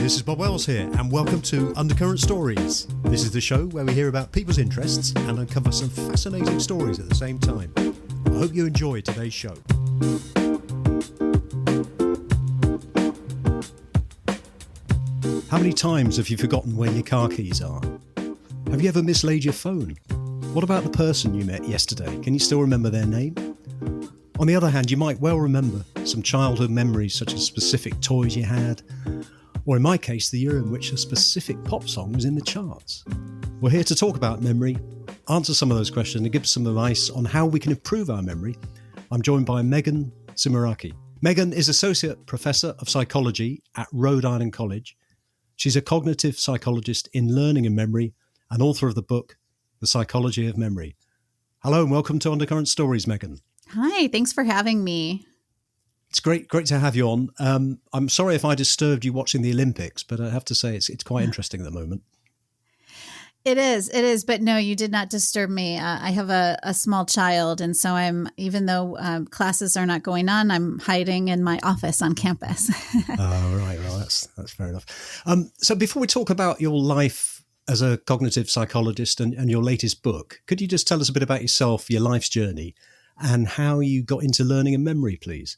this is Bob Wells here, and welcome to Undercurrent Stories. This is the show where we hear about people's interests and uncover some fascinating stories at the same time. I hope you enjoy today's show. How many times have you forgotten where your car keys are? Have you ever mislaid your phone? What about the person you met yesterday? Can you still remember their name? On the other hand, you might well remember some childhood memories such as specific toys you had, or in my case, the year in which a specific pop song was in the charts. We're here to talk about memory, answer some of those questions and give some advice on how we can improve our memory. I'm joined by Megan Sumeracki. Megan is Associate Professor of Psychology at Rhode Island College. She's a cognitive psychologist in learning and memory and author of the book, The Psychology of Memory. Hello and welcome to Undercurrent Stories, Megan. Hi, thanks for having me. It's great to have you on. I'm sorry if I disturbed you watching the Olympics, but I have to say it's quite interesting at the moment. It is. But no, you did not disturb me. I have a small child. And so even though classes are not going on, I'm hiding in my office on campus. Oh, right. Well, that's fair enough. So before we talk about your life as a cognitive psychologist and your latest book, could you just tell us a bit about yourself, your life's journey, and how you got into learning and memory, please?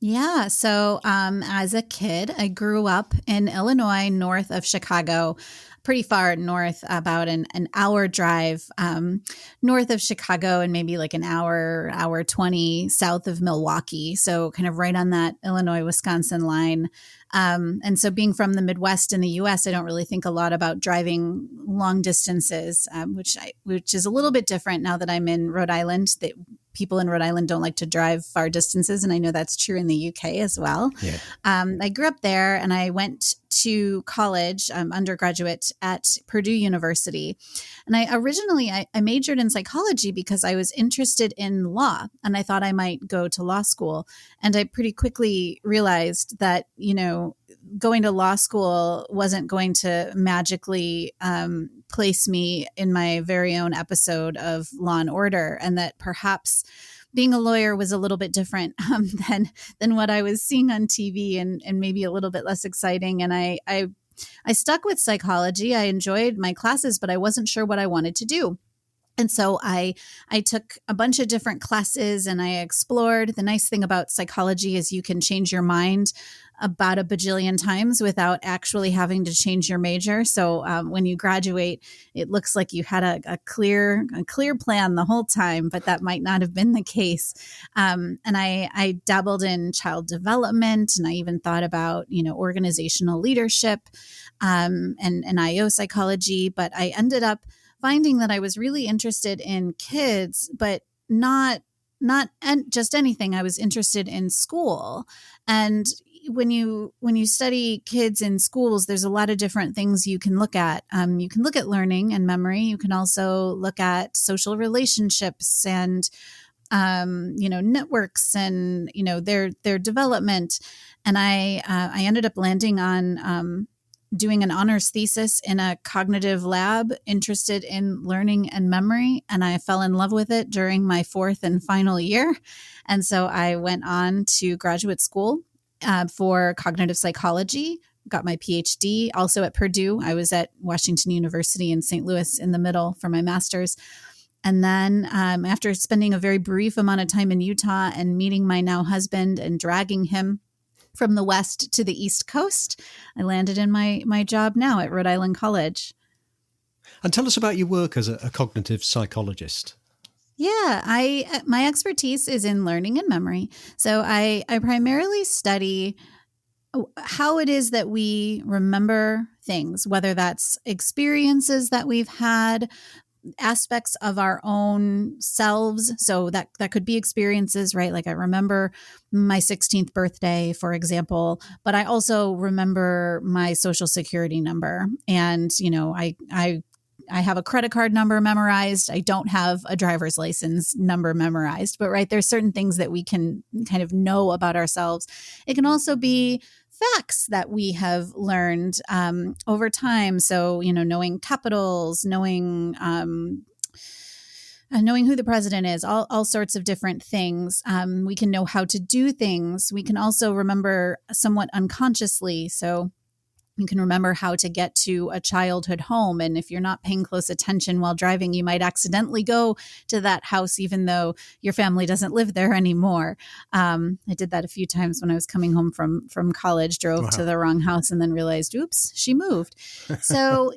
Yeah. So as a kid, I grew up in Illinois, north of Chicago, pretty far north, about an hour drive north of Chicago and maybe like an hour 20 south of Milwaukee. So kind of right on that Illinois-Wisconsin line. And so being from the Midwest in the U.S., I don't really think a lot about driving long distances, which is a little bit different now that I'm in Rhode Island. That people in Rhode Island don't like to drive far distances, and I know that's true in the UK as well. Yeah. I grew up there, and I went to college, undergraduate at Purdue University. And I originally majored in psychology because I was interested in law, and I thought I might go to law school. And I pretty quickly realized that, going to law school wasn't going to magically place me in my very own episode of Law and Order, and that perhaps being a lawyer was a little bit different than what I was seeing on TV, and maybe a little bit less exciting. And I stuck with psychology. I enjoyed my classes, but I wasn't sure what I wanted to do. And so I took a bunch of different classes and I explored. The nice thing about psychology is you can change your mind about a bajillion times without actually having to change your major. So when you graduate, it looks like you had a clear plan the whole time, but that might not have been the case. And I dabbled in child development, and I even thought about, organizational leadership and IO psychology, but I ended up finding that I was really interested in kids, but not just anything. I was interested in school. And when you study kids in schools, there's a lot of different things you can look at. You can look at learning and memory. You can also look at social relationships and networks and their development. And I ended up landing on doing an honors thesis in a cognitive lab, interested in learning and memory. And I fell in love with it during my fourth and final year. And so I went on to graduate school for cognitive psychology, got my PhD also at Purdue. I was at Washington University in St. Louis in the middle for my master's. And then after spending a very brief amount of time in Utah and meeting my now husband and dragging him from the West to the East Coast, I landed in my job now at Rhode Island College. And tell us about your work as a cognitive psychologist. Yeah, my expertise is in learning and memory. So I primarily study how it is that we remember things, whether that's experiences that we've had, aspects of our own selves. So that could be experiences, right? Like I remember my 16th birthday, for example, but I also remember my social security number. And, I have a credit card number memorized. I don't have a driver's license number memorized, but right, there's certain things that we can kind of know about ourselves. It can also be facts that we have learned over time. So, knowing capitals, knowing who the president is, all sorts of different things. We can know how to do things. We can also remember somewhat unconsciously. So You can remember how to get to a childhood home. And if you're not paying close attention while driving, you might accidentally go to that house, even though your family doesn't live there anymore. I did that a few times when I was coming home from college, drove to the wrong house and then realized, oops, she moved. So,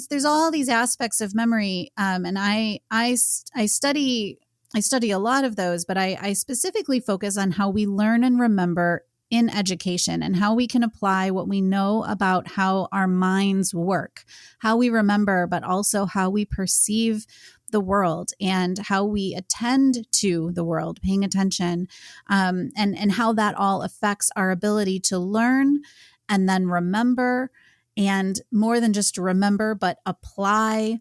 there's all these aspects of memory. And I study a lot of those, but I specifically focus on how we learn and remember in education and how we can apply what we know about how our minds work, how we remember, but also how we perceive the world and how we attend to the world, paying attention, and how that all affects our ability to learn and then remember, and more than just remember, but apply,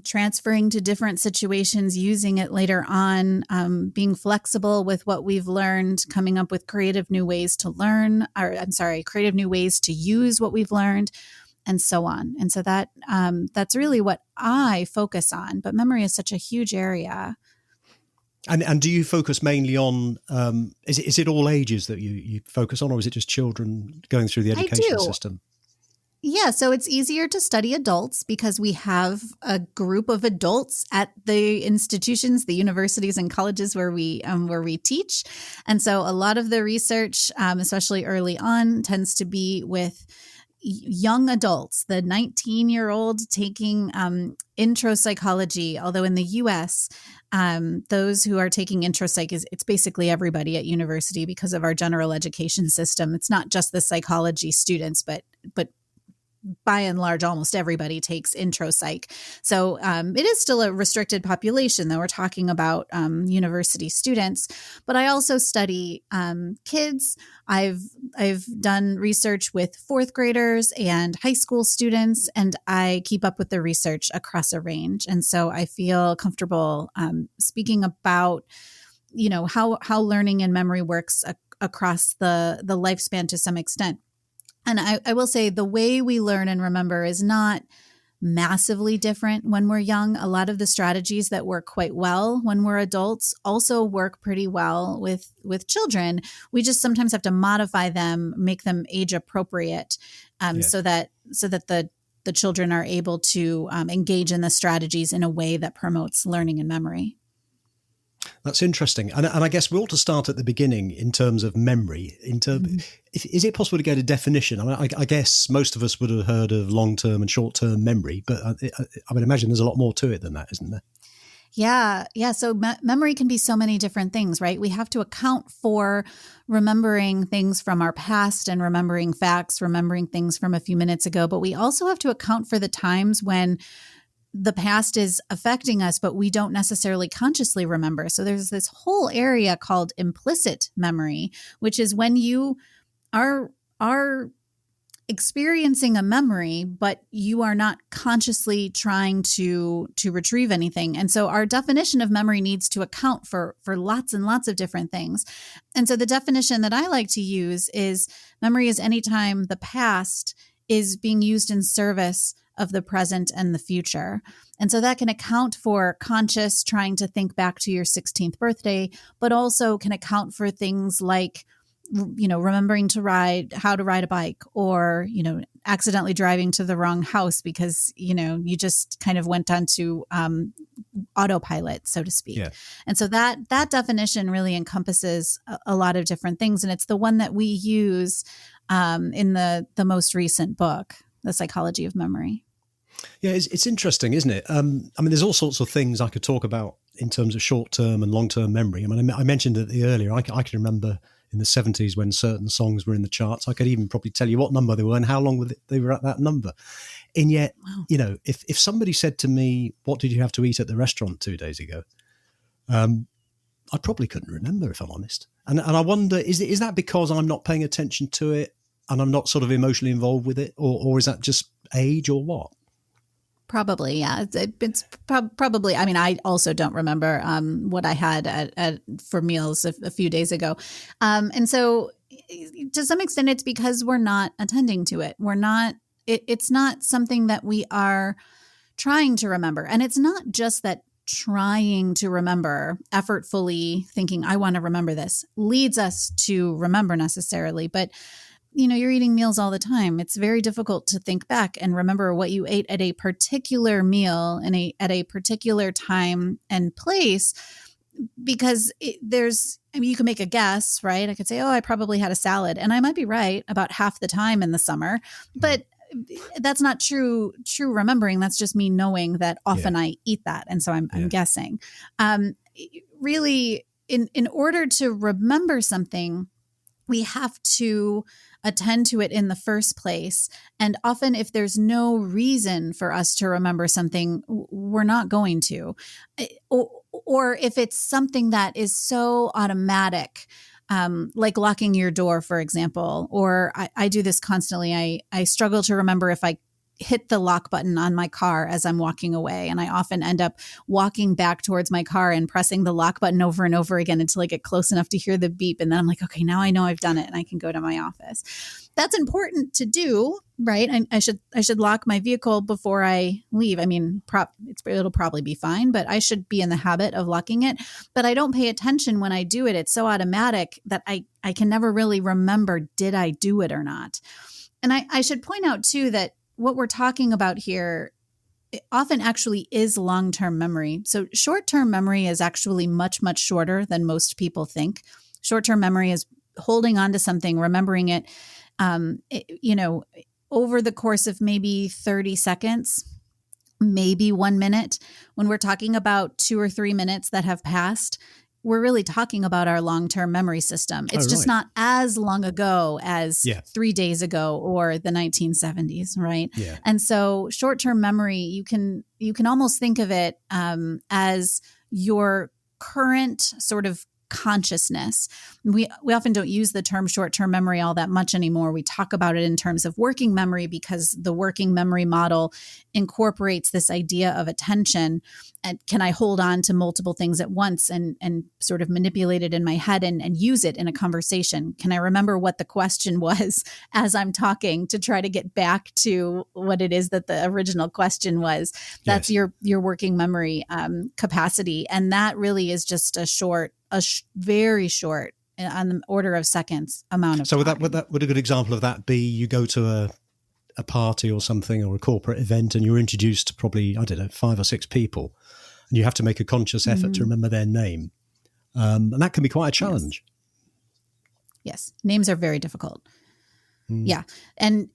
transferring to different situations, using it later on, being flexible with what we've learned, coming up with creative new ways to creative new ways to use what we've learned, and so on. And so that's really what I focus on. But memory is such a huge area. And do you focus mainly on, is it all ages that you focus on, or is it just children going through the education system? Yeah, so it's easier to study adults because we have a group of adults at the institutions, the universities and colleges where we teach. And so a lot of the research, especially early on, tends to be with young adults, the 19-year-old taking intro psychology, although in the US, those who are taking intro psych, it's basically everybody at university because of our general education system. It's not just the psychology students, but by and large, almost everybody takes intro psych. So it is still a restricted population, though we're talking about university students. But I also study kids. I've done research with fourth graders and high school students, and I keep up with the research across a range. And so I feel comfortable speaking about, how learning and memory works across the lifespan to some extent. And I will say the way we learn and remember is not massively different when we're young. A lot of the strategies that work quite well when we're adults also work pretty well with children. We just sometimes have to modify them, make them age appropriate, so that the children are able to engage in the strategies in a way that promotes learning and memory. That's interesting. And I guess we ought to start at the beginning in terms of memory. Is it possible to get a definition? I mean, I guess most of us would have heard of long-term and short-term memory, but I would imagine there's a lot more to it than that, isn't there? Yeah. So memory can be so many different things, right? We have to account for remembering things from our past and remembering facts, remembering things from a few minutes ago, but we also have to account for the times when the past is affecting us, but we don't necessarily consciously remember. So there's this whole area called implicit memory, which is when you are experiencing a memory, but you are not consciously trying to retrieve anything. And so our definition of memory needs to account for lots and lots of different things. And so the definition that I like to use is memory is anytime the past is being used in service of the present and the future. And so that can account for conscious trying to think back to your 16th birthday, but also can account for things like, remembering how to ride a bike, or, accidentally driving to the wrong house because, you just kind of went onto autopilot, so to speak. Yeah. And so that definition really encompasses a lot of different things. And it's the one that we use in the most recent book, The Psychology of Memory. Yeah, it's interesting, isn't it? I mean, there's all sorts of things I could talk about in terms of short-term and long-term memory. I mean, I mentioned it earlier. I can remember in the 70s when certain songs were in the charts. I could even probably tell you what number they were and how long they were at that number. And yet, wow. If somebody said to me, what did you have to eat at the restaurant 2 days ago? I probably couldn't remember, if I'm honest. And I wonder, is that because I'm not paying attention to it and I'm not sort of emotionally involved with it? Or is that just age or what? Probably, yeah. It's probably. I mean, I also don't remember what I had for meals a few days ago, and so to some extent, it's because we're not attending to it. We're not. It's not something that we are trying to remember, and it's not just that trying to remember, effortfully thinking, "I want to remember this," leads us to remember necessarily, but. you're eating meals all the time. It's very difficult to think back and remember what you ate at a particular meal at a particular time and place, because you can make a guess, right? I could say, oh, I probably had a salad, and I might be right about half the time in the summer, but that's not true remembering. That's just me knowing that often I eat that. And so I'm guessing. Really, in order to remember something, we have to attend to it in the first place. And often if there's no reason for us to remember something, we're not going to. Or if it's something that is so automatic, like locking your door, for example, or I do this constantly. I struggle to remember if I hit the lock button on my car as I'm walking away. And I often end up walking back towards my car and pressing the lock button over and over again until I get close enough to hear the beep. And then I'm like, okay, now I know I've done it and I can go to my office. That's important to do, right? I should lock my vehicle before I leave. I mean, it'll probably be fine, but I should be in the habit of locking it. But I don't pay attention when I do it. It's so automatic that I can never really remember, did I do it or not? And I should point out too that what we're talking about here often actually is long-term memory. So short-term memory is actually much, much shorter than most people think. Short-term memory is holding on to something, remembering it, over the course of maybe 30 seconds, maybe 1 minute. When we're talking about 2 or 3 minutes that have passed, we're really talking about our long-term memory system. It's just not as long ago as 3 days ago or the 1970s, right? Yeah. And so short-term memory, you can almost think of it as your current sort of consciousness. We often don't use the term short-term memory all that much anymore. We talk about it in terms of working memory because the working memory model incorporates this idea of attention. And can I hold on to multiple things at once and sort of manipulate it in my head and use it in a conversation? Can I remember what the question was as I'm talking to try to get back to what it is that the original question was? That's your working memory capacity. And that really is just very short, on the order of seconds amount of time. So would a good example of that be you go to a party or something, or a corporate event, and you're introduced to probably, 5 or 6 people, and you have to make a conscious effort to remember their name. And that can be quite a challenge. Yes. Names are very difficult. Yeah. And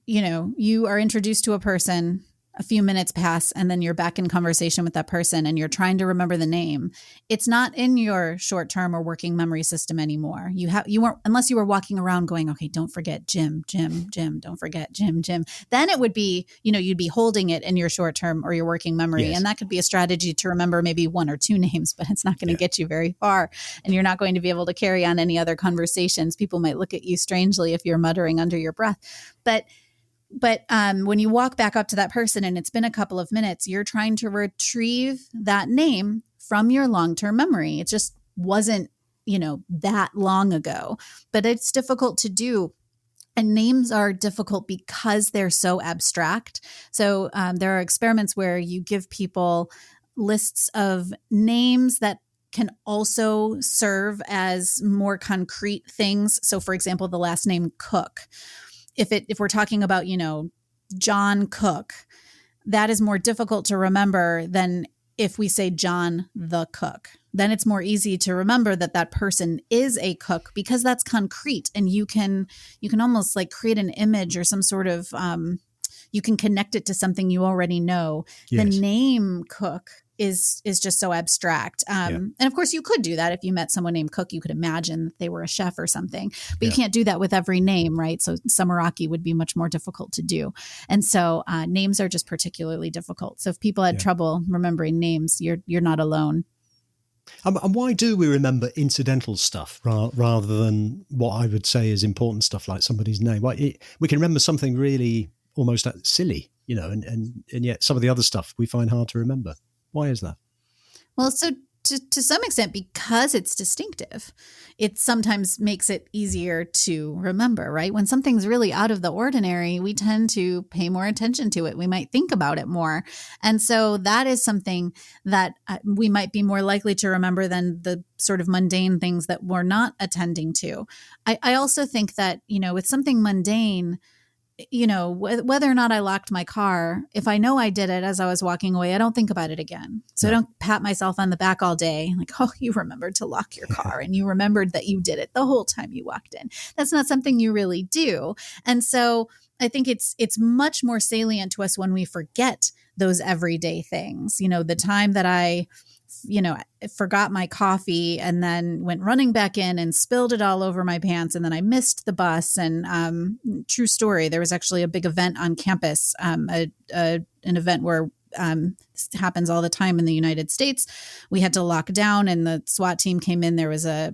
you are introduced to a person, a few minutes pass, and then you're back in conversation with that person and you're trying to remember the name. It's not in your short-term or working memory system anymore. You weren't, unless you were walking around going, okay, don't forget Jim, don't forget Jim. Then it would be, you'd be holding it in your short-term or your working memory. Yes. And that could be a strategy to remember maybe 1 or 2 names, but it's not going to get you very far. And you're not going to be able to carry on any other conversations. People might look at you strangely if you're muttering under your breath. But when you walk back up to that person and it's been a couple of minutes, you're trying to retrieve that name from your long-term memory. It just wasn't, that long ago, but it's difficult to do. And names are difficult because they're so abstract. So there are experiments where you give people lists of names that can also serve as more concrete things. So for example, the last name Cook. If we're talking about, John Cook, that is more difficult to remember than if we say John the Cook. Then it's more easy to remember that person is a cook because that's concrete, and you can almost like create an image or some sort of you can connect it to something you already know. Yes. The name Cook is just so abstract. And of course you could do that. If you met someone named Cook, you could imagine that they were a chef or something, but you can't do that with every name, right? So Sumeracki would be much more difficult to do. And so names are just particularly difficult. So if people had trouble remembering names, you're not alone. And why do we remember incidental stuff rather than what I would say is important stuff like somebody's name? We can remember something really almost silly, and yet some of the other stuff we find hard to remember. Why is that? Well, so to some extent, because it's distinctive, it sometimes makes it easier to remember, right? When something's really out of the ordinary, we tend to pay more attention to it. We might think about it more. And so that is something that we might be more likely to remember than the sort of mundane things that we're not attending to. I also think that, with something mundane, whether or not I locked my car, if I know I did it as I was walking away, I don't think about it again. So I don't pat myself on the back all day like, oh, you remembered to lock your car and you remembered that you did it the whole time you walked in. That's not something you really do. And so I think it's much more salient to us when we forget those everyday things. The time that I forgot my coffee and then went running back in and spilled it all over my pants. And then I missed the bus. And true story, there was actually a big event on campus, an event where this happens all the time in the United States. We had to lock down and the SWAT team came in. There was a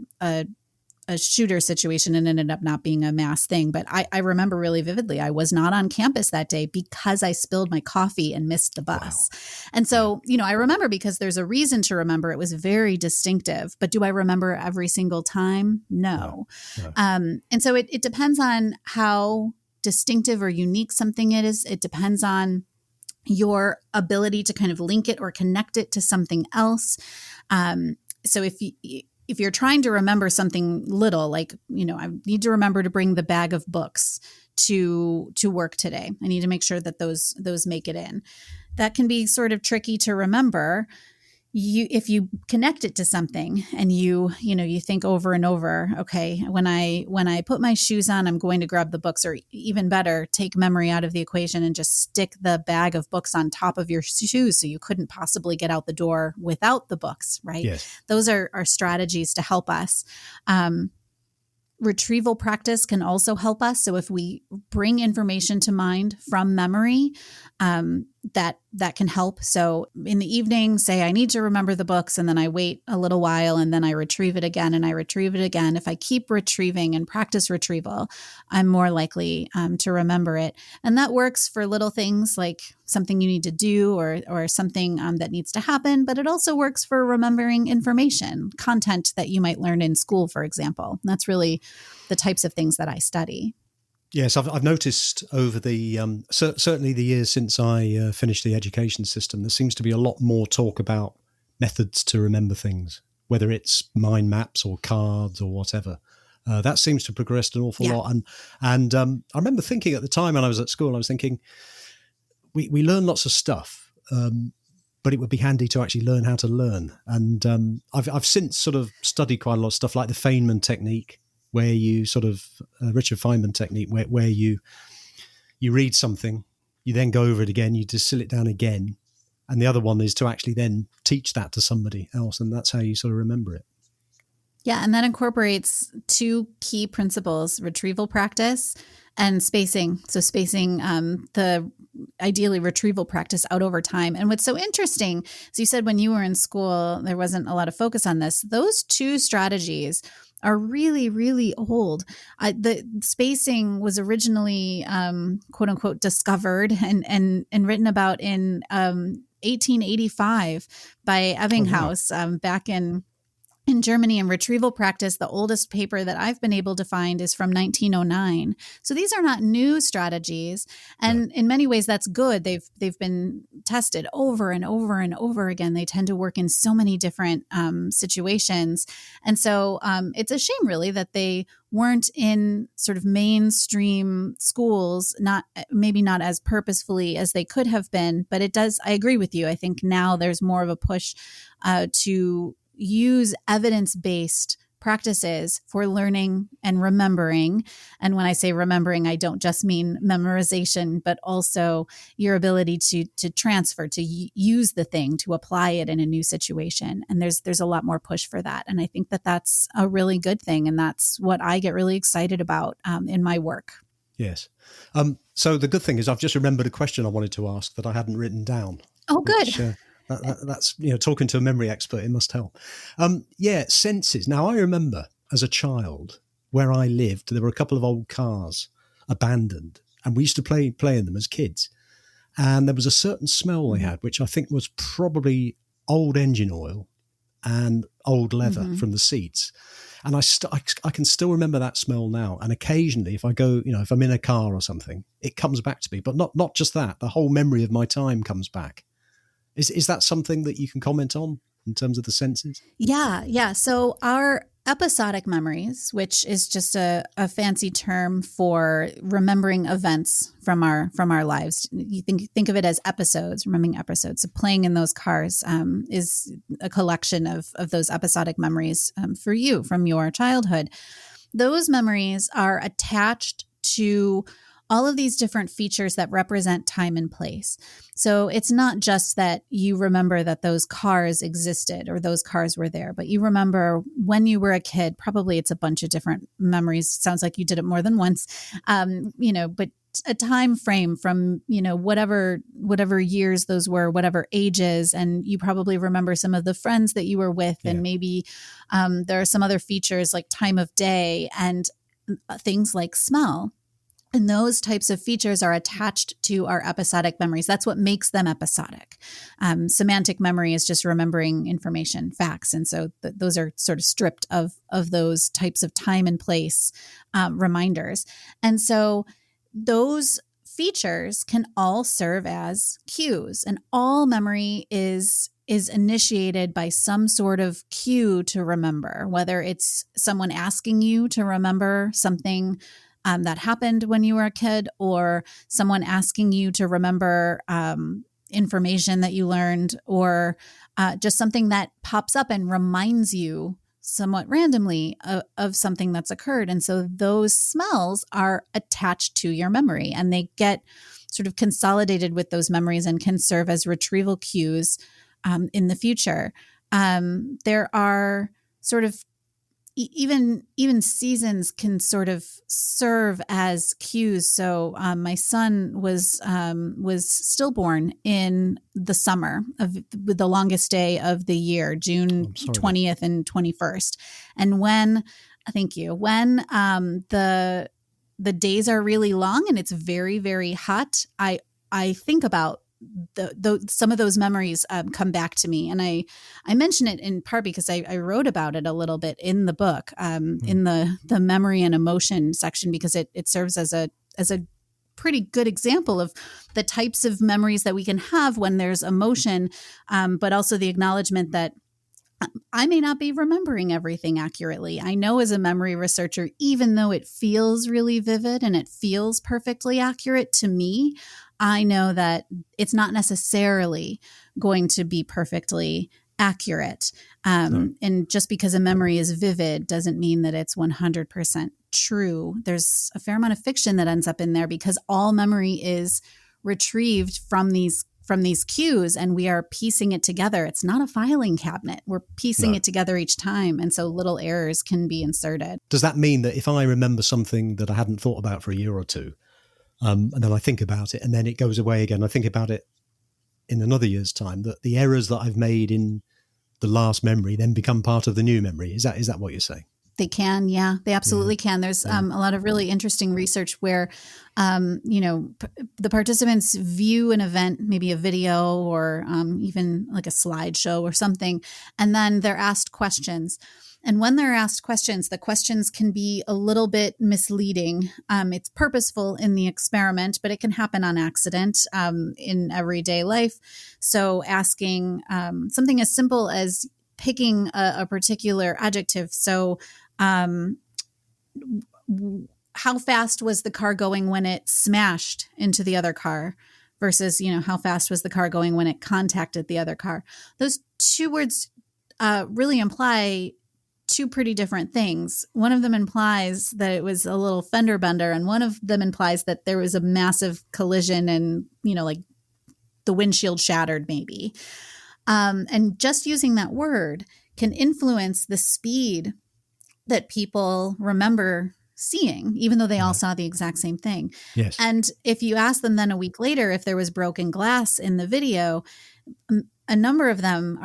shooter situation and ended up not being a mass thing. But I remember really vividly, I was not on campus that day because I spilled my coffee and missed the bus. Wow. And so, I remember because there's a reason to remember. It was very distinctive. But do I remember every single time? No. And so it depends on how distinctive or unique something it is. It depends on your ability to kind of link it or connect it to something else. So if you're trying to remember something little, like, I need to remember to bring the bag of books to work today. I need to make sure that those make it in. That can be sort of tricky to remember. If you connect it to something and you think over and over, okay, when I put my shoes on, I'm going to grab the books, or even better, take memory out of the equation and just stick the bag of books on top of your shoes so you couldn't possibly get out the door without the books, right? Yes. Those are strategies to help us. Retrieval practice can also help us. So if we bring information to mind from memory, that can help. So in the evening, say I need to remember the books, and then I wait a little while and then I retrieve it again and I retrieve it again. If I keep retrieving and practice retrieval, I'm more likely to remember it. And that works for little things like something you need to do or something that needs to happen, but it also works for remembering information, content that you might learn in school, for example. And that's really the types of things that I study. Yes, I've noticed over the certainly the years since I finished the education system, there seems to be a lot more talk about methods to remember things, whether it's mind maps or cards or whatever. That seems to have progressed an awful lot. And I remember thinking at the time when I was at school, I was thinking, we learn lots of stuff, but it would be handy to actually learn how to learn. And I've since sort of studied quite a lot of stuff like the Feynman technique, where you sort of Richard Feynman technique, where you read something, you then go over it again, you distill it down again. And the other one is to actually then teach that to somebody else. And that's how you sort of remember it. Yeah. And that incorporates two key principles: retrieval practice and spacing. So spacing the ideally retrieval practice out over time. And what's so interesting, as you said, when you were in school, there wasn't a lot of focus on this. Those two strategies are really, really old. The spacing was originally, quote unquote, discovered and written about in 1885 by Ebbinghaus back in Germany. And retrieval practice, the oldest paper that I've been able to find is from 1909. So these are not new strategies. And in many ways, that's good. They've been tested over and over and over again. They tend to work in so many different situations. And so it's a shame, really, that they weren't in sort of mainstream schools, maybe not as purposefully as they could have been. But it does, I agree with you. I think now there's more of a push to use evidence-based practices for learning and remembering. And when I say remembering, I don't just mean memorization, but also your ability to transfer, to use the thing, to apply it in a new situation. And there's a lot more push for that. And I think that that's a really good thing. And that's what I get really excited about in my work. Yes. So the good thing is I've just remembered a question I wanted to ask that I hadn't written down. Oh, good. Which, that's, talking to a memory expert, it must help. Senses. Now, I remember as a child where I lived, there were a couple of old cars abandoned, and we used to play in them as kids. And there was a certain smell they had, which I think was probably old engine oil. and old leather from the seats. And I can still remember that smell now. And occasionally if I go, if I'm in a car or something, it comes back to me, but not just that, the whole memory of my time comes back. Is that something that you can comment on in terms of the senses? Yeah. So our episodic memories, which is just a fancy term for remembering events from our lives. You think of it as episodes, remembering episodes. So playing in those cars is a collection of those episodic memories for you from your childhood. Those memories are attached to all of these different features that represent time and place. So it's not just that you remember that those cars existed or those cars were there, but you remember when you were a kid. Probably it's a bunch of different memories. It sounds like you did it more than once, but a time frame from, whatever years those were, whatever ages. And you probably remember some of the friends that you were with. Yeah. And maybe there are some other features like time of day and things like smell. And those types of features are attached to our episodic memories. That's what makes them episodic. Semantic memory is just remembering information, facts. And so those are sort of stripped of those types of time and place reminders. And so those features can all serve as cues. And all memory is initiated by some sort of cue to remember, whether it's someone asking you to remember something that happened when you were a kid, or someone asking you to remember information that you learned, or just something that pops up and reminds you somewhat randomly of something that's occurred. And so those smells are attached to your memory, and they get sort of consolidated with those memories and can serve as retrieval cues in the future. There are sort of even seasons can sort of serve as cues. So my son was stillborn in the summer of the longest day of the year, June 20th and 21st. And when the days are really long and it's very, very hot, I think about some of those memories come back to me. And I mention it in part because I wrote about it a little bit in the book, in the memory and emotion section, because it serves as a pretty good example of the types of memories that we can have when there's emotion, but also the acknowledgement that I may not be remembering everything accurately. I know as a memory researcher, even though it feels really vivid and it feels perfectly accurate to me, I know that it's not necessarily going to be perfectly accurate. And just because a memory is vivid doesn't mean that it's 100% true. There's a fair amount of fiction that ends up in there because all memory is retrieved from these cues, and we are piecing it together. It's not a filing cabinet. We're piecing it together each time. And so little errors can be inserted. Does that mean that if I remember something that I hadn't thought about for a year or two, and then I think about it and then it goes away again, I think about it in another year's time, that the errors that I've made in the last memory then become part of the new memory? Is that what you're saying? They can, yeah, they absolutely can. There's a lot of really interesting research where, the participants view an event, maybe a video or even like a slideshow or something, and then they're asked questions. And when they're asked questions, the questions can be a little bit misleading. It's purposeful in the experiment, but it can happen on accident in everyday life. So asking something as simple as picking a particular adjective. So how fast was the car going when it smashed into the other car versus, how fast was the car going when it contacted the other car? Those two words really imply two pretty different things. One of them implies that it was a little fender bender, and one of them implies that there was a massive collision and, like the windshield shattered maybe. And just using that word can influence the speed that people remember seeing, even though they all saw the exact same thing. Yes. And if you ask them then a week later if there was broken glass in the video, a number of them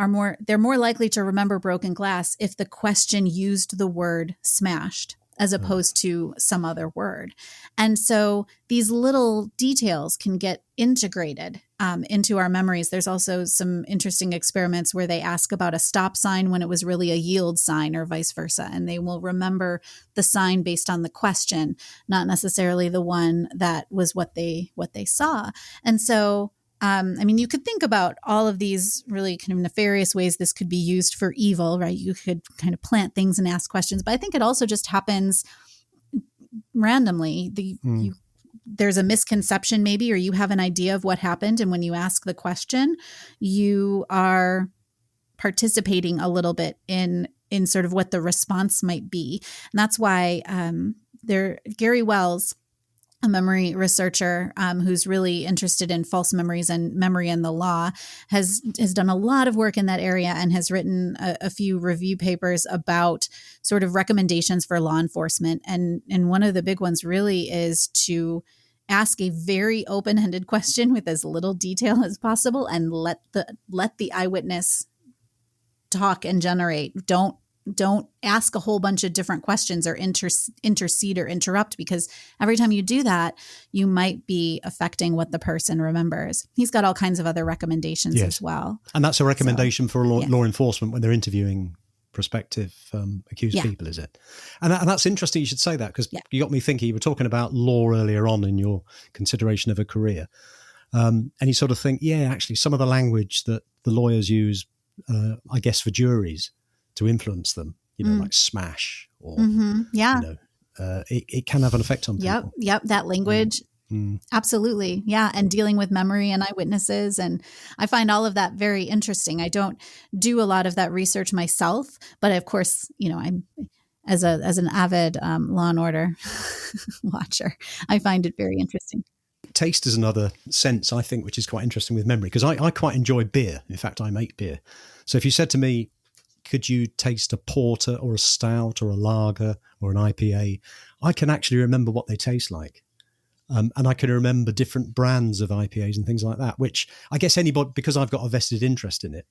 they're more likely to remember broken glass if the question used the word smashed as opposed to some other word. And so these little details can get integrated into our memories. There's also some interesting experiments where they ask about a stop sign when it was really a yield sign or vice versa. And they will remember the sign based on the question, not necessarily the one that was what they saw. And so you could think about all of these really kind of nefarious ways this could be used for evil, right? You could kind of plant things and ask questions, but I think it also just happens randomly. There's a misconception maybe, or you have an idea of what happened. And when you ask the question, you are participating a little bit in sort of what the response might be. And that's why Gary Wells, a memory researcher who's really interested in false memories and memory and the law, has done a lot of work in that area and has written a few review papers about sort of recommendations for law enforcement. And one of the big ones really is to ask a very open-ended question with as little detail as possible and let the eyewitness talk and generate. Don't ask a whole bunch of different questions or intercede or interrupt, because every time you do that, you might be affecting what the person remembers. He's got all kinds of other recommendations as well. And that's a recommendation for law enforcement when they're interviewing prospective accused people, is it? And that's interesting you should say that, because you got me thinking. You were talking about law earlier on in your consideration of a career. And you sort of think, actually, some of the language that the lawyers use, I guess, for juries to influence them, like smash or, it can have an effect on people. Yep. That language. Absolutely. Yeah. And dealing with memory and eyewitnesses. And I find all of that very interesting. I don't do a lot of that research myself, but of course, I'm as an avid Law and Order watcher, I find it very interesting. Taste is another sense, I think, which is quite interesting with memory, because I quite enjoy beer. In fact, I make beer. So if you said to me, could you taste a porter or a stout or a lager or an IPA? I can actually remember what they taste like. And I can remember different brands of IPAs and things like that, which I guess anybody, because I've got a vested interest in it.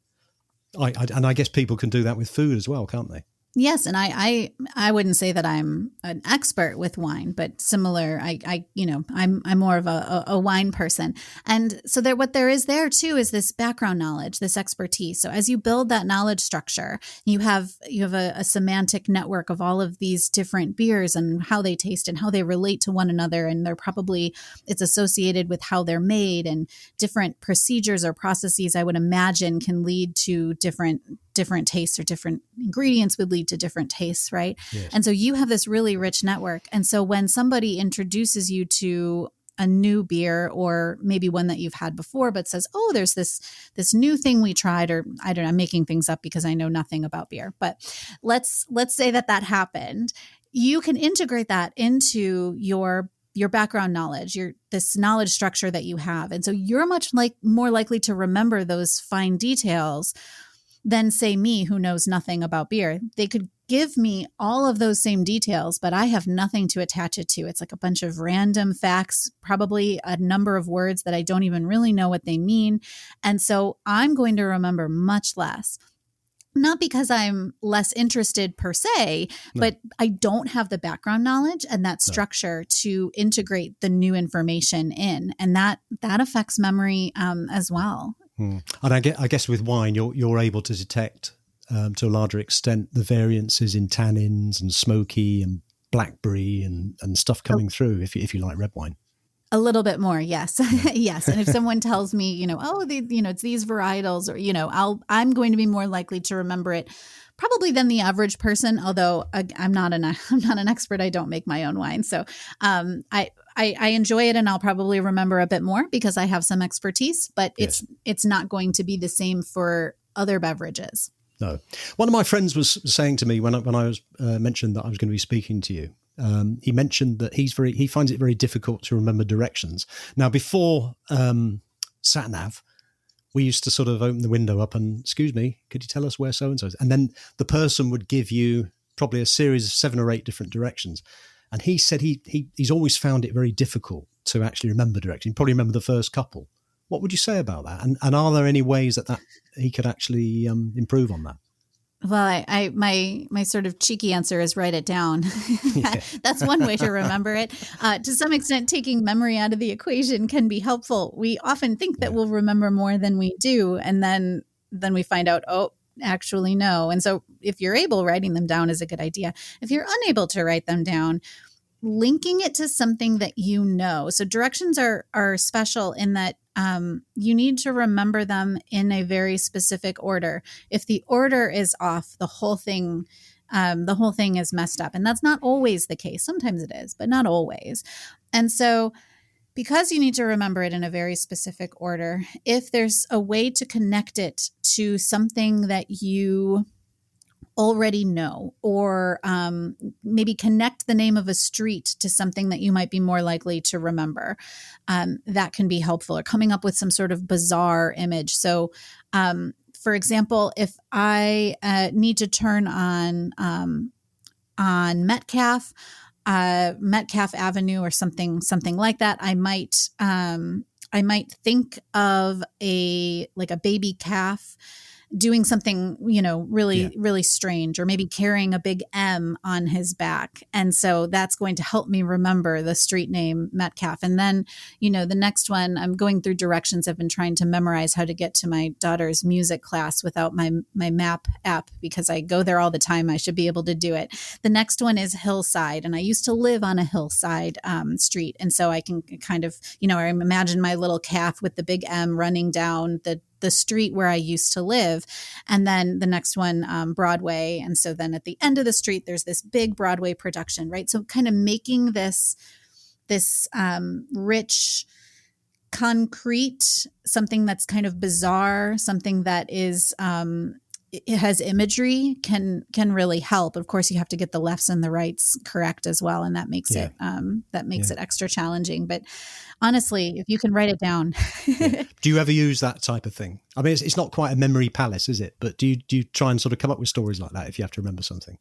I guess people can do that with food as well, can't they? Yes, and I wouldn't say that I'm an expert with wine, but similar. I'm more of a wine person, and so what there is there too is this background knowledge, this expertise. So as you build that knowledge structure, you have a semantic network of all of these different beers and how they taste and how they relate to one another, and it's associated with how they're made, and different procedures or processes I would imagine can lead to different tastes, or different ingredients would lead to different tastes, right? Yes. And so you have this really rich network. And so when somebody introduces you to a new beer, or maybe one that you've had before, but says, oh, there's this new thing we tried, or I don't know, I'm making things up because I know nothing about beer, but let's say that happened. You can integrate that into your background knowledge, this knowledge structure that you have. And so you're much more likely to remember those fine details than, say, me, who knows nothing about beer. They could give me all of those same details, but I have nothing to attach it to. It's like a bunch of random facts, probably a number of words that I don't even really know what they mean. And so I'm going to remember much less. Not because I'm less interested per se, but I don't have the background knowledge and that structure to integrate the new information in. And that affects memory as well. And I guess with wine, you're able to detect to a larger extent the variances in tannins and smoky and blackberry and stuff coming through if you like red wine. A little bit more, yes. Yes. And if someone tells me, it's these varietals, or, I'm going to be more likely to remember it probably than the average person. Although I'm not an expert. I don't make my own wine. So I enjoy it, and I'll probably remember a bit more because I have some expertise, but it's not going to be the same for other beverages. No. One of my friends was saying to me when I was mentioned that I was going to be speaking to you, he mentioned that he finds it very difficult to remember directions. Now, before sat-nav, we used to sort of open the window up and, excuse me, could you tell us where so-and-so is? And then the person would give you probably a series of 7 or 8 different directions. And he said he's always found it very difficult to actually remember directions. He probably remember the first couple. What would you say about that? And are there any ways that he could actually improve on that? Well, my sort of cheeky answer is write it down. Yeah. That's one way to remember it. To some extent, taking memory out of the equation can be helpful. We often think that we'll remember more than we do, and then we find out, oh, actually no. And so, if you're able, writing them down is a good idea. If you're unable to write them down, linking it to something that you know. So directions are special in that you need to remember them in a very specific order. If the order is off, the whole thing is messed up. And that's not always the case. Sometimes it is, but not always. And so because you need to remember it in a very specific order, if there's a way to connect it to something that you already know, or maybe connect the name of a street to something that you might be more likely to remember, that can be helpful, or coming up with some sort of bizarre image. So, for example, if I need to turn on Metcalf Avenue or something like that, I might think of a baby calf doing something, really strange, or maybe carrying a big M on his back. And so that's going to help me remember the street name Metcalf. And then, the next one, I'm going through directions. I've been trying to memorize how to get to my daughter's music class without my map app, because I go there all the time. I should be able to do it. The next one is Hillside. And I used to live on a hillside street. And so I can kind of, I imagine my little calf with the big M running down the street where I used to live. And then the next one, Broadway. And so then at the end of the street, there's this big Broadway production, right? So kind of making this rich, concrete, something that's kind of bizarre, something that is, it has imagery, can really help. Of course, you have to get the lefts and the rights correct as well. And that makes it extra challenging. But honestly, if you can write it down. Do you ever use that type of thing? I mean, it's not quite a memory palace, is it? But do you try and sort of come up with stories like that if you have to remember something?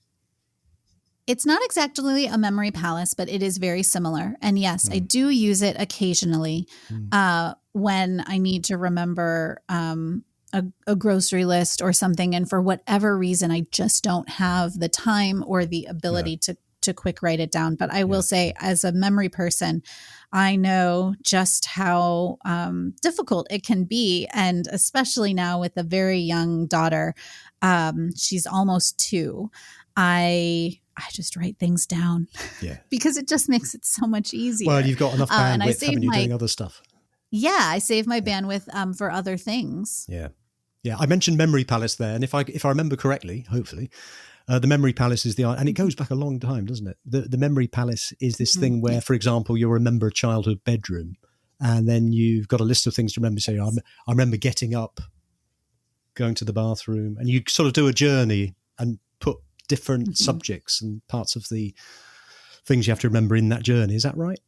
It's not exactly a memory palace, but it is very similar. And yes, I do use it occasionally when I need to remember a grocery list or something. And for whatever reason, I just don't have the time or the ability to quick write it down. But I will say, as a memory person, I know just how difficult it can be. And especially now with a very young daughter, she's almost 2. I just write things down because it just makes it so much easier. Well, you've got enough bandwidth, haven't you, doing other stuff? Yeah, I save my bandwidth for other things. Yeah. Yeah, I mentioned memory palace there. And if I remember correctly, hopefully, the memory palace is and it goes back a long time, doesn't it? The memory palace is this thing where, for example, you'll remember a childhood bedroom, and then you've got a list of things to remember. Say, I remember getting up, going to the bathroom, and you sort of do a journey and put different subjects and parts of the things you have to remember in that journey. Is that right?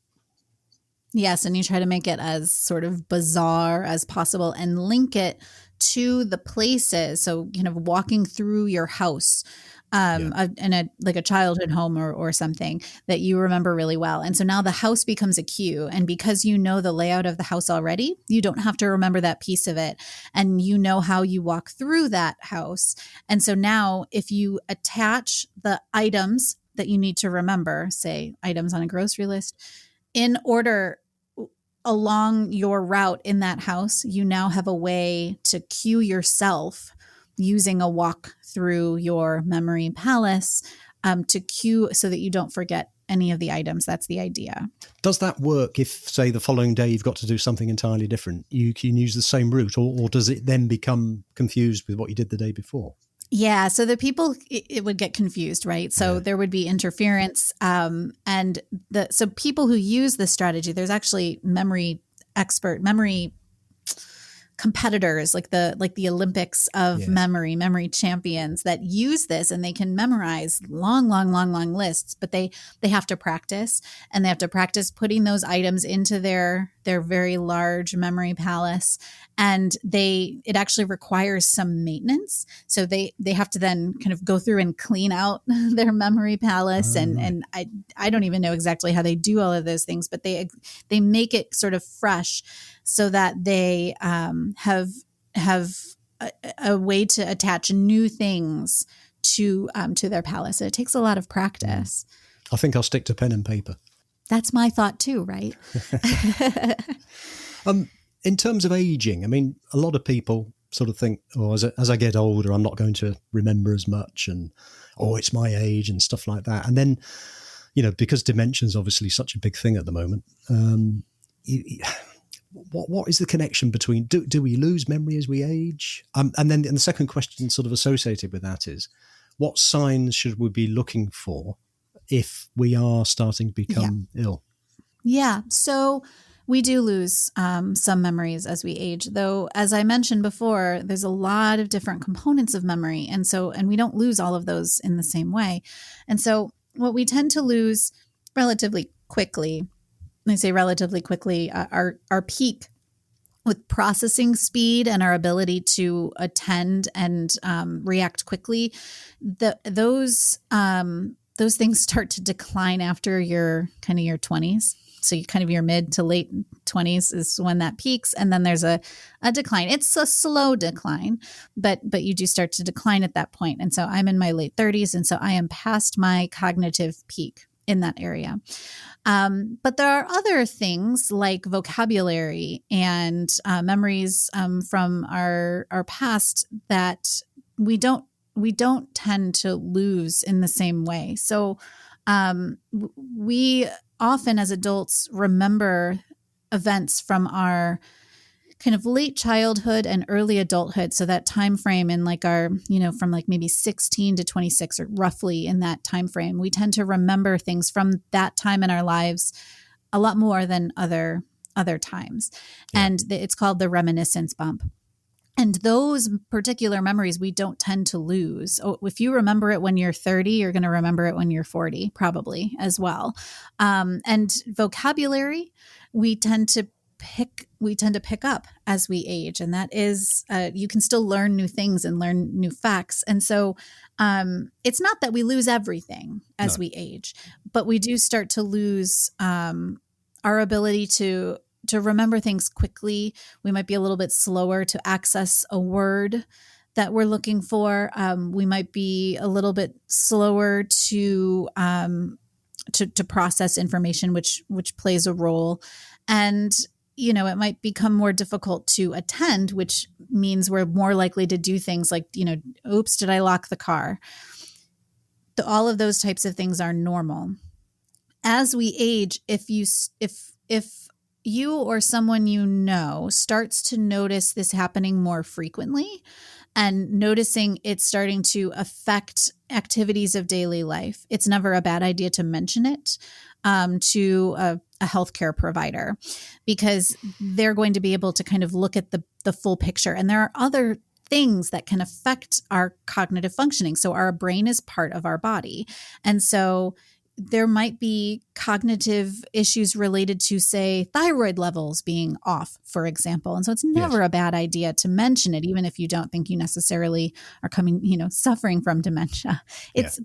Yes, and you try to make it as sort of bizarre as possible and link it to the places. So, walking through your house in a childhood home or something that you remember really well. And so now the house becomes a cue. And because you know the layout of the house already, you don't have to remember that piece of it. And you know how you walk through that house. And so now if you attach the items that you need to remember, say items on a grocery list, in order along your route in that house, you now have a way to cue yourself using a walk through your memory palace to cue so that you don't forget any of the items. That's the idea. Does that work if, say, the following day you've got to do something entirely different? You can use the same route, or does it then become confused with what you did the day before? Yeah. So the people, it would get confused, right? So there would be interference. So people who use this strategy, there's actually memory competitors, like the Olympics of memory champions that use this, and they can memorize long lists, but they have to practice, and they have to practice putting those items into their very large memory palace. And it actually requires some maintenance. So they have to then kind of go through and clean out their memory palace. And I don't even know exactly how they do all of those things, but they make it sort of fresh so that they have a way to attach new things to their palate. So it takes a lot of practice. I think I'll stick to pen and paper. That's my thought too, right? In terms of aging, I mean, a lot of people sort of think, oh, as I get older, I'm not going to remember as much, and it's my age and stuff like that. And then, because dementia is obviously such a big thing at the moment, what is the connection between, do we lose memory as we age? And the second question sort of associated with that is, what signs should we be looking for if we are starting to become ill? Yeah. So we do lose some memories as we age, though, as I mentioned before, there's a lot of different components of memory. And we don't lose all of those in the same way. And so what we tend to lose relatively quickly, I say relatively quickly, our peak with processing speed and our ability to attend and react quickly, those things start to decline after your 20s. So you kind of your mid to late 20s is when that peaks. And then there's a decline. It's a slow decline, but you do start to decline at that point. And so I'm in my late 30s. And so I am past my cognitive peak in that area. But there are other things like vocabulary and memories from our past that we don't tend to lose in the same way. So we often as adults remember events from our kind of late childhood and early adulthood. So that time frame in like our, from like maybe 16 to 26 or roughly in that time frame, we tend to remember things from that time in our lives a lot more than other times. Yeah. And it's called the reminiscence bump. And those particular memories we don't tend to lose. If you remember it when you're 30, you're going to remember it when you're 40, probably as well. And vocabulary, we tend to pick up as we age. And that is, you can still learn new things and learn new facts. And so it's not that we lose everything as we age, but we do start to lose our ability to remember things quickly. We might be a little bit slower to access a word that we're looking for. We might be a little bit slower to process information, which plays a role. And, it might become more difficult to attend, which means we're more likely to do things like, oops, did I lock the car? All of those types of things are normal. As we age, if you or someone starts to notice this happening more frequently and noticing it's starting to affect activities of daily life, it's never a bad idea to mention it to a healthcare provider, because they're going to be able to kind of look at the full picture. And there are other things that can affect our cognitive functioning. So our brain is part of our body. And so there might be cognitive issues related to, say, thyroid levels being off, for example. And so it's never a bad idea to mention it, even if you don't think you necessarily are suffering from dementia.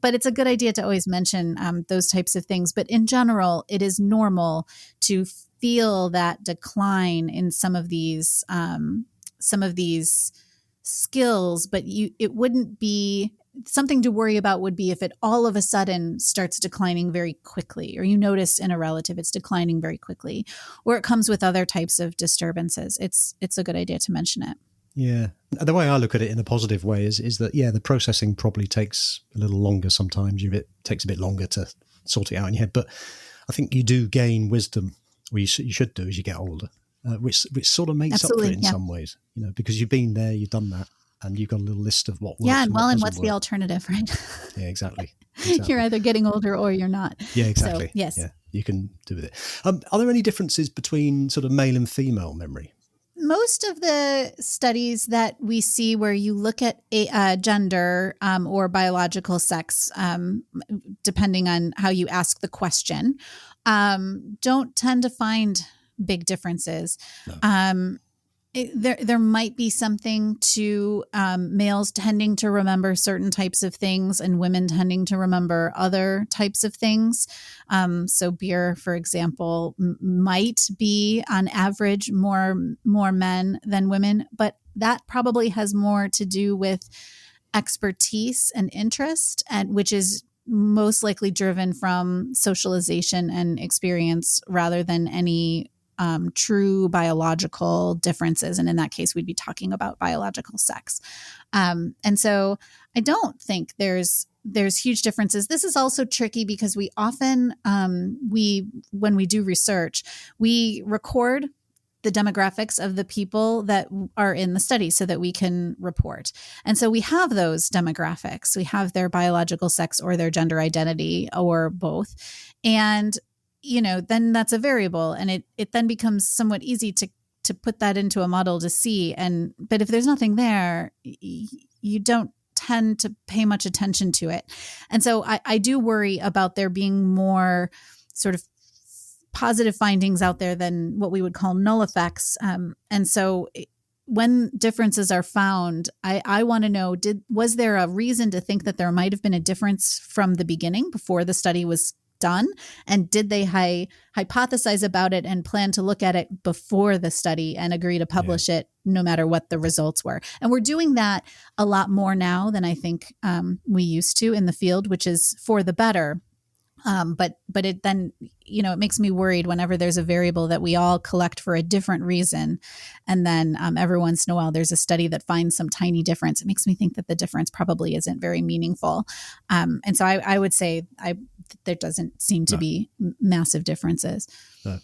But it's a good idea to always mention those types of things. But in general, it is normal to feel that decline in some of these skills, but it wouldn't be something to worry about. Would be if it all of a sudden starts declining very quickly, or you notice in a relative it's declining very quickly, or it comes with other types of disturbances. It's a good idea to mention it. Yeah. The way I look at it in a positive way is that, the processing probably takes a little longer sometimes. It takes a bit longer to sort it out in your head. But I think you do gain wisdom, or you should do as you get older, which sort of makes up for it in some ways, because you've been there, you've done that. And you've got a little list of what works. Yeah, and what's the alternative, right? Yeah, exactly. You're either getting older or you're not. Yeah, exactly. So, yes. Yeah, you can do with it. Are there any differences between sort of male and female memory? Most of the studies that we see where you look at gender or biological sex, depending on how you ask the question, don't tend to find big differences. No. There might be something to males tending to remember certain types of things and women tending to remember other types of things. So beer, for example, might be on average more men than women, but that probably has more to do with expertise and interest, and which is most likely driven from socialization and experience rather than any true biological differences. And in that case, we'd be talking about biological sex. And so I don't think there's huge differences. This is also tricky because we often, when we do research, we record the demographics of the people that are in the study so that we can report. And so we have those demographics. We have their biological sex or their gender identity or both. And then that's a variable, and it then becomes somewhat easy to put that into a model to see. But if there's nothing there, you don't tend to pay much attention to it. And so I do worry about there being more sort of positive findings out there than what we would call null effects. And so when differences are found, I want to know, was there a reason to think that there might have been a difference from the beginning before the study was done? And did they hypothesize about it and plan to look at it before the study and agree to publish it no matter what the results were? And we're doing that a lot more now than I think we used to in the field, which is for the better. But it then, it makes me worried whenever there's a variable that we all collect for a different reason. And then every once in a while, there's a study that finds some tiny difference. It makes me think that the difference probably isn't very meaningful. And so I would say there doesn't seem to be massive differences. No.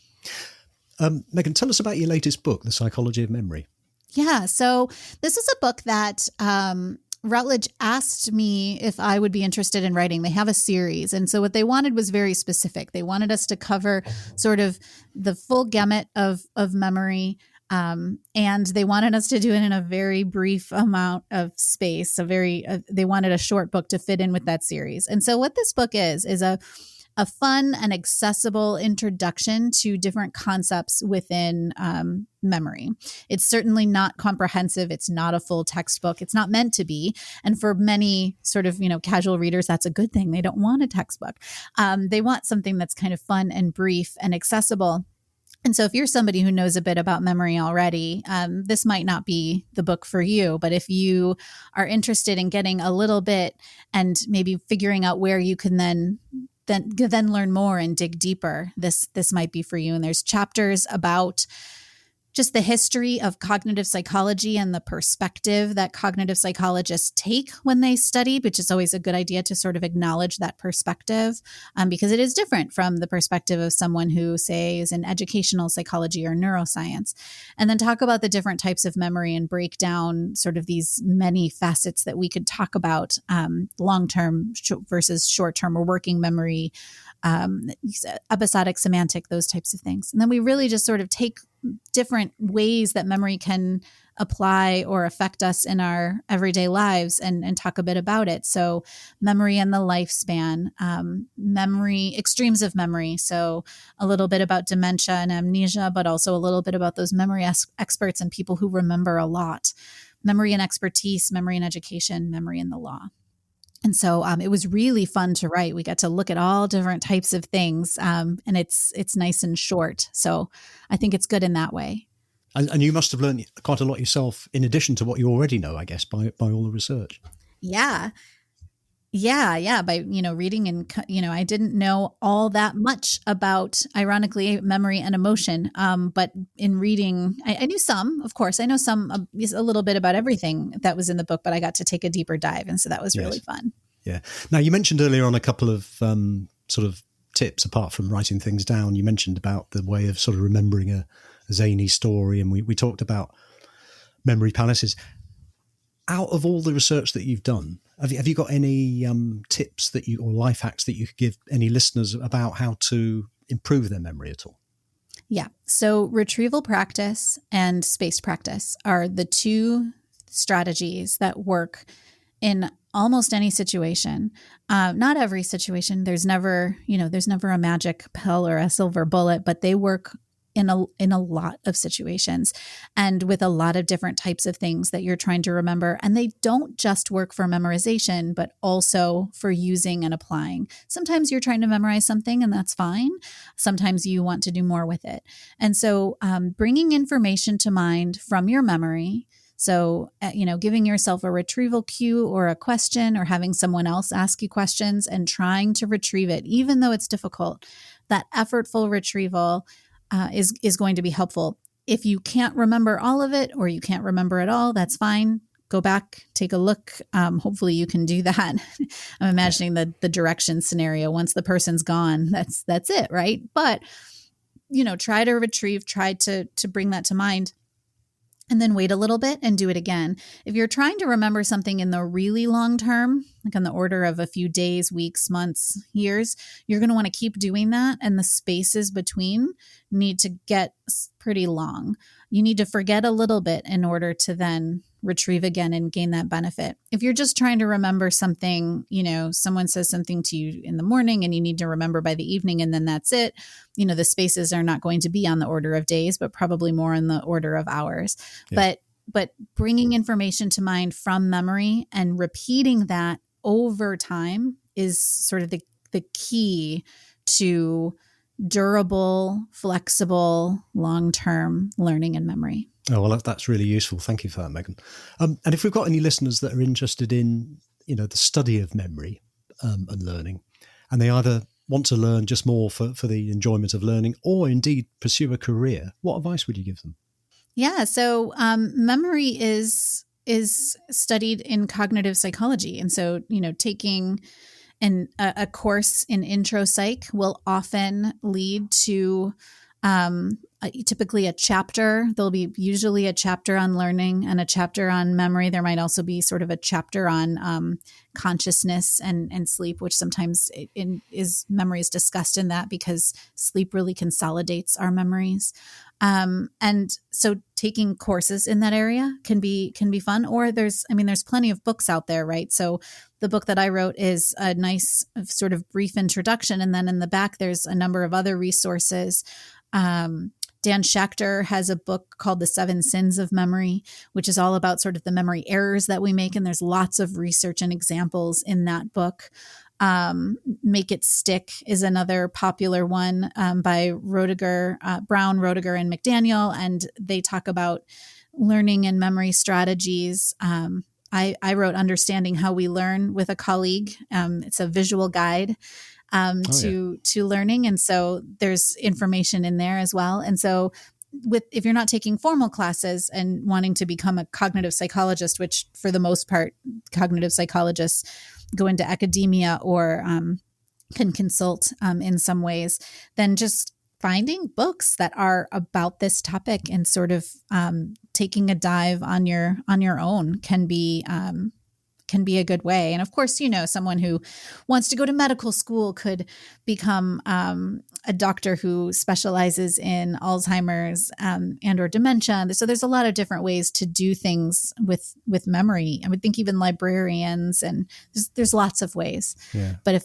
Megan, tell us about your latest book, The Psychology of Memory. Yeah. So this is a book that Routledge asked me if I would be interested in writing. They have a series. And so what they wanted was very specific. They wanted us to cover sort of the full gamut of memory. And they wanted us to do it in a very brief amount of space. They wanted a short book to fit in with that series. And so what this book is a fun and accessible introduction to different concepts within memory. It's certainly not comprehensive. It's not a full textbook. It's not meant to be. And for many sort of, casual readers, that's a good thing. They don't want a textbook. They want something that's kind of fun and brief and accessible. And so if you're somebody who knows a bit about memory already, this might not be the book for you. But if you are interested in getting a little bit and maybe figuring out where you can then learn more and dig deeper, this might be for you. And there's chapters about just the history of cognitive psychology and the perspective that cognitive psychologists take when they study, which is always a good idea to sort of acknowledge that perspective, because it is different from the perspective of someone who, say, is in educational psychology or neuroscience. And then talk about the different types of memory and break down sort of these many facets that we could talk about, long-term versus short-term or working memory, episodic, semantic, those types of things. And then we really just sort of take different ways that memory can apply or affect us in our everyday lives and talk a bit about it. So memory and the lifespan, memory, extremes of memory. So a little bit about dementia and amnesia, but also a little bit about those memory experts and people who remember a lot. Memory and expertise, memory and education, memory and the law. And so it was really fun to write. We got to look at all different types of things, and it's nice and short. So I think it's good in that way. And you must have learned quite a lot yourself, in addition to what you already know, I guess, by all the research. Yeah. By, reading and, I didn't know all that much about, ironically, memory and emotion. But in reading, I knew some, of course, I know some, a little bit about everything that was in the book, but I got to take a deeper dive. And so that was really fun. Yeah. Now, you mentioned earlier on a couple of sort of tips, apart from writing things down. You mentioned about the way of sort of remembering a zany story. And we talked about memory palaces. Out of all the research that you've done, have you got any tips or life hacks that you could give any listeners about how to improve their memory at all? Yeah. So retrieval practice and spaced practice are the two strategies that work in almost any situation. Not every situation. There's never a magic pill or a silver bullet, but they work in a lot of situations and with a lot of different types of things that you're trying to remember. And they don't just work for memorization, but also for using and applying. Sometimes you're trying to memorize something and that's fine. Sometimes you want to do more with it. And so bringing information to mind from your memory, So, giving yourself a retrieval cue or a question, or having someone else ask you questions and trying to retrieve it, even though it's difficult, that effortful retrieval is going to be helpful. If you can't remember all of it or you can't remember it all, that's fine. Go back, take a look. Hopefully you can do that. I'm imagining the direction scenario. Once the person's gone, that's it, right? But, try to retrieve, try to bring that to mind, and then wait a little bit and do it again. If you're trying to remember something in the really long term, like on the order of a few days, weeks, months, years, you're going to want to keep doing that. And the spaces between need to get pretty long. You need to forget a little bit in order to then retrieve again and gain that benefit. If you're just trying to remember something, someone says something to you in the morning and you need to remember by the evening and then that's it, the spaces are not going to be on the order of days, but probably more on the order of hours. Yeah. But bringing information to mind from memory and repeating that over time is sort of the key to durable, flexible, long-term learning and memory. Oh, well, that's really useful. Thank you for that, Megan. And if we've got any listeners that are interested in, the study of memory and learning, and they either want to learn just more for the enjoyment of learning or indeed pursue a career, what advice would you give them? Yeah, so memory is studied in cognitive psychology. And so, taking a course in intro psych will often lead to typically a chapter. There'll be usually a chapter on learning and a chapter on memory. There might also be sort of a chapter on consciousness and sleep, which sometimes memory is discussed in that because sleep really consolidates our memories. And so taking courses in that area can be fun, or there's plenty of books out there, right? So the book that I wrote is a nice sort of brief introduction. And then in the back, there's a number of other resources. Dan Schechter has a book called The 7 Sins of Memory, which is all about sort of the memory errors that we make. And there's lots of research and examples in that book. Make It Stick is another popular one by Brown, Roediger, and McDaniel. And they talk about learning and memory strategies. I wrote Understanding How We Learn with a colleague. It's a visual guide to learning. And so there's information in there as well. And so if you're not taking formal classes and wanting to become a cognitive psychologist, which for the most part, cognitive psychologists go into academia or can consult in some ways, then just finding books that are about this topic and sort of taking a dive on your own can be a good way. And of course, someone who wants to go to medical school could become a doctor who specializes in Alzheimer's and or dementia. So there's a lot of different ways to do things with memory. I would think even librarians, and there's lots of ways. Yeah. But if,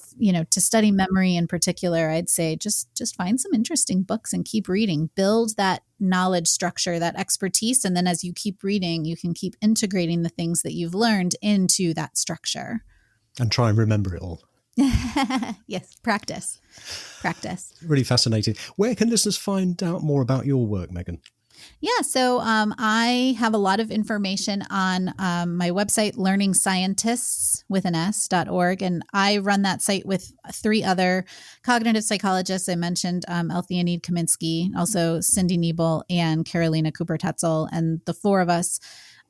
to study memory in particular, I'd say just find some interesting books and keep reading, build that knowledge structure, that expertise. And then as you keep reading, you can keep integrating the things that you've learned into that structure. And try and remember it all. Yes, practice. Really fascinating. Where can listeners find out more about your work, Megan? Yeah, so I have a lot of information on my website, learningscientists.org, and I run that site with 3 other cognitive psychologists. I mentioned Althea Need Kaminsky, also Cindy Niebel, and Carolina Cooper-Tetzel, and the 4 of us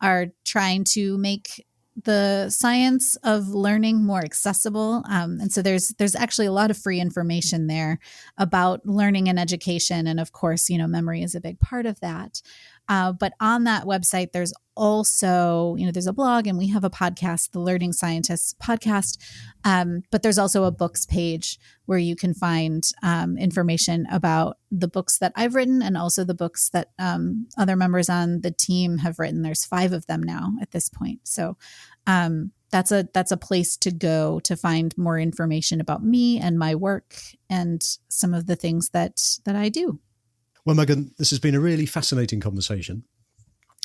are trying to make the science of learning more accessible. And so there's actually a lot of free information there about learning and education. And of course, memory is a big part of that. But on that website, there's also, there's a blog and we have a podcast, the Learning Scientists podcast. But there's also a books page where you can find information about the books that I've written and also the books that other members on the team have written. There's 5 of them now at this point. So that's a place to go to find more information about me and my work and some of the things that I do. Well, Megan, this has been a really fascinating conversation.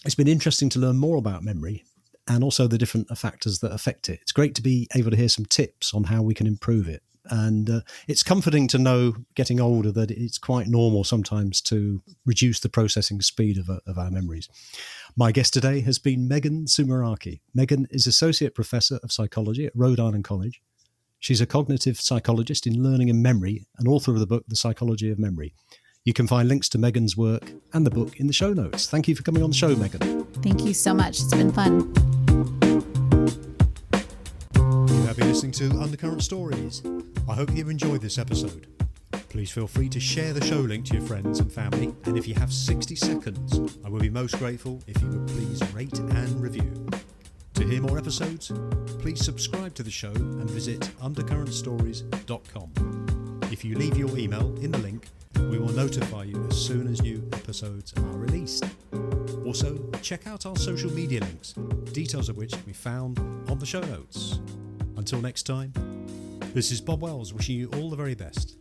It's been interesting to learn more about memory and also the different factors that affect it. It's great to be able to hear some tips on how we can improve it. And it's comforting to know, getting older, that it's quite normal sometimes to reduce the processing speed of our memories. My guest today has been Megan Sumeracki. Megan is Associate Professor of Psychology at Rhode Island College. She's a cognitive psychologist in learning and memory and author of the book, The Psychology of Memory. You can find links to Megan's work and the book in the show notes. Thank you for coming on the show, Megan. Thank you so much. It's been fun. You have been listening to Undercurrent Stories. I hope you've enjoyed this episode. Please feel free to share the show link to your friends and family. And if you have 60 seconds, I will be most grateful if you would please rate and review. To hear more episodes, please subscribe to the show and visit undercurrentstories.com. If you leave your email in the link, we will notify you as soon as new episodes are released. Also, check out our social media links, details of which can be found on the show notes. Until next time, this is Bob Wells wishing you all the very best.